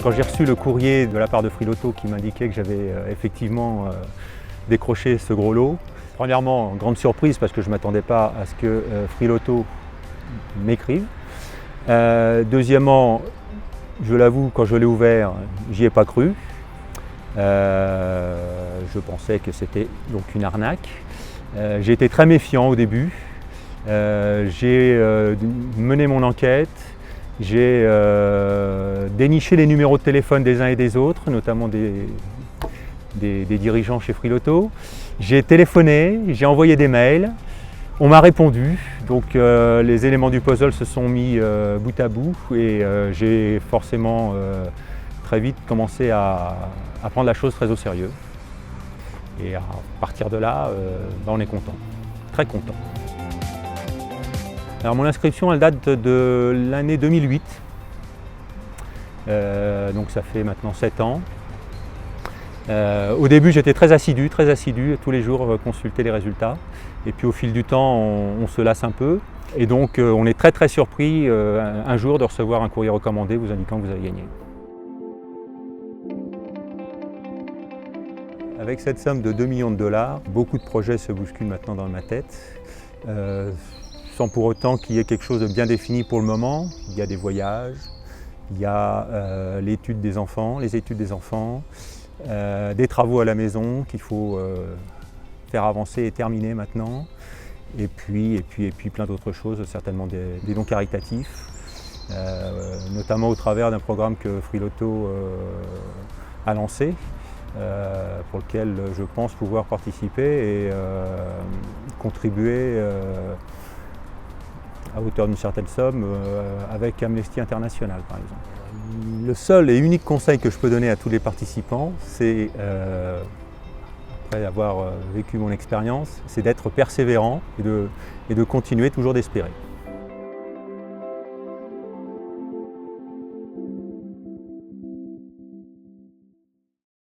Quand j'ai reçu le courrier de la part de Freeloto qui m'indiquait que j'avais effectivement décroché ce gros lot, premièrement, grande surprise parce que je ne m'attendais pas à ce que Freeloto m'écrive. Deuxièmement, je l'avoue, quand je l'ai ouvert, j'y ai pas cru. Je pensais que c'était donc une arnaque. J'ai été très méfiant au début. J'ai mené mon enquête. J'ai déniché les numéros de téléphone des uns et des autres, notamment des dirigeants chez Freeloto. J'ai téléphoné, j'ai envoyé des mails. On m'a répondu, donc les éléments du puzzle se sont mis bout à bout et j'ai forcément très vite commencé à prendre la chose très au sérieux. Et à partir de là, on est content, très content. Alors mon inscription, elle date de l'année 2008, donc ça fait maintenant 7 ans. Au début, j'étais très assidu, tous les jours consulter les résultats. Et puis au fil du temps, on se lasse un peu. Et donc on est très surpris un jour de recevoir un courrier recommandé vous indiquant que vous avez gagné. Avec cette somme de 2 millions de dollars, beaucoup de projets se bousculent maintenant dans ma tête. Sans pour autant qu'il y ait quelque chose de bien défini pour le moment. Il y a des voyages, il y a les études des enfants, des travaux à la maison qu'il faut faire avancer et terminer maintenant. Et puis plein d'autres choses, certainement des dons caritatifs, notamment au travers d'un programme que Freeloto a lancé, pour lequel je pense pouvoir participer et contribuer à hauteur d'une certaine somme avec Amnesty International par exemple. Le seul et unique conseil que je peux donner à tous les participants, c'est, après avoir vécu mon expérience, c'est d'être persévérant et de continuer toujours d'espérer.